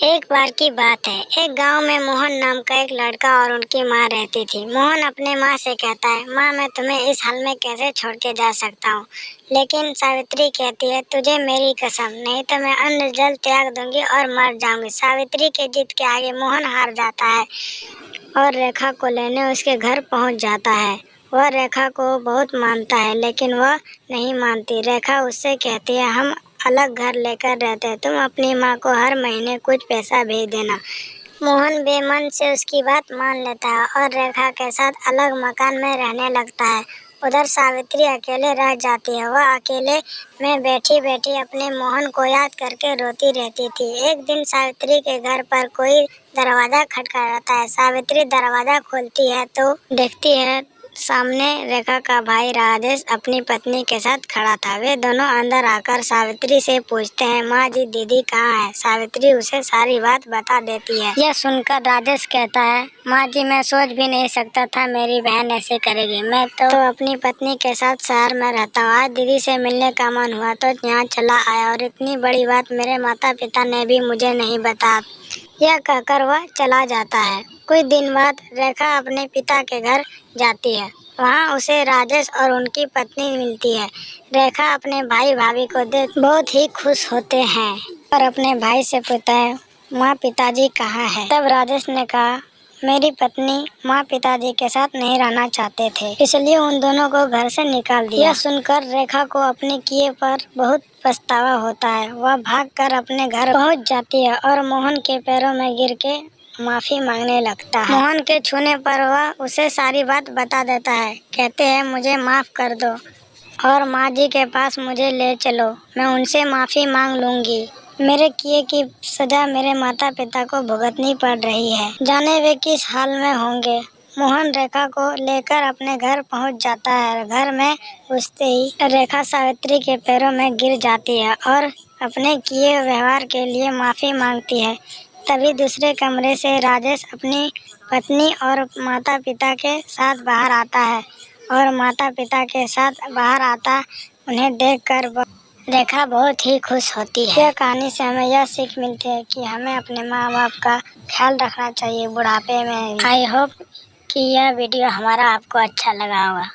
एक बार की बात है, एक गांव में मोहन नाम का एक लड़का और उनकी माँ रहती थी। मोहन अपने माँ से कहता है, माँ मैं तुम्हें इस हाल में कैसे छोड़ के जा सकता हूँ। लेकिन सावित्री कहती है, तुझे मेरी कसम, नहीं तो मैं अन्न जल त्याग दूंगी और मर जाऊंगी। सावित्री के जिद के आगे मोहन हार जाता है और रेखा को लेने उसके घर पहुँच जाता है। वह रेखा को बहुत मानता है, लेकिन वह नहीं मानती। रेखा उससे कहती है, हम अलग घर लेकर रहते हैं, तुम अपनी माँ को हर महीने कुछ पैसा भेज देना। मोहन बेमन से उसकी बात मान लेता है और रेखा के साथ अलग मकान में रहने लगता है। उधर सावित्री अकेले रह जाती है। वह अकेले में बैठी बैठी अपने मोहन को याद करके रोती रहती थी। एक दिन सावित्री के घर पर कोई दरवाजा खटखटाता है। सावित्री दरवाजा खोलती है तो देखती है सामने रेखा का भाई राजेश अपनी पत्नी के साथ खड़ा था। वे दोनों अंदर आकर सावित्री से पूछते हैं, माँ जी दीदी कहाँ है। सावित्री उसे सारी बात बता देती है। यह सुनकर राजेश कहता है, माँ जी मैं सोच भी नहीं सकता था मेरी बहन ऐसे करेगी। मैं तो अपनी पत्नी के साथ शहर में रहता हूँ। आज दीदी से मिलने का मन हुआ तो यहाँ चला आया और इतनी बड़ी बात मेरे माता पिता ने भी मुझे नहीं बताया। यह कहकर वह चला जाता है। कुछ दिन बाद रेखा अपने पिता के घर जाती है। वहाँ उसे राजेश और उनकी पत्नी मिलती है। रेखा अपने भाई भाभी को देख बहुत ही खुश होते हैं और अपने भाई से पूछता है, माँ पिताजी कहाँ है। तब राजेश ने कहा, मेरी पत्नी माँ पिताजी के साथ नहीं रहना चाहते थे, इसलिए उन दोनों को घर से निकाल दिया। यह सुनकर रेखा को अपने किए पर बहुत पछतावा होता है। वह भागकर अपने घर पहुँच जाती है और मोहन के पैरों में गिर के माफी मांगने लगता है। मोहन के छूने पर वह उसे सारी बात बता देता है। कहते हैं, मुझे माफ कर दो और माँ जी के पास मुझे ले चलो, मैं उनसे माफी मांग लूंगी। मेरे किए की सजा मेरे माता पिता को भुगतनी पड़ रही है, जाने वे किस हाल में होंगे। मोहन रेखा को लेकर अपने घर पहुंच जाता है। घर में घुसते ही रेखा सावित्री के पैरों में गिर जाती है और अपने किए व्यवहार के लिए माफी मांगती है। तभी दूसरे कमरे से राजेश अपनी पत्नी और माता पिता के साथ बाहर आता है और माता पिता के साथ बाहर आता उन्हें देखकर रेखा बहुत ही खुश होती है। यह कहानी से हमें यह सीख मिलती है कि हमें अपने माँ बाप का ख्याल रखना चाहिए बुढ़ापे में। आई होप कि यह वीडियो हमारा आपको अच्छा लगा होगा।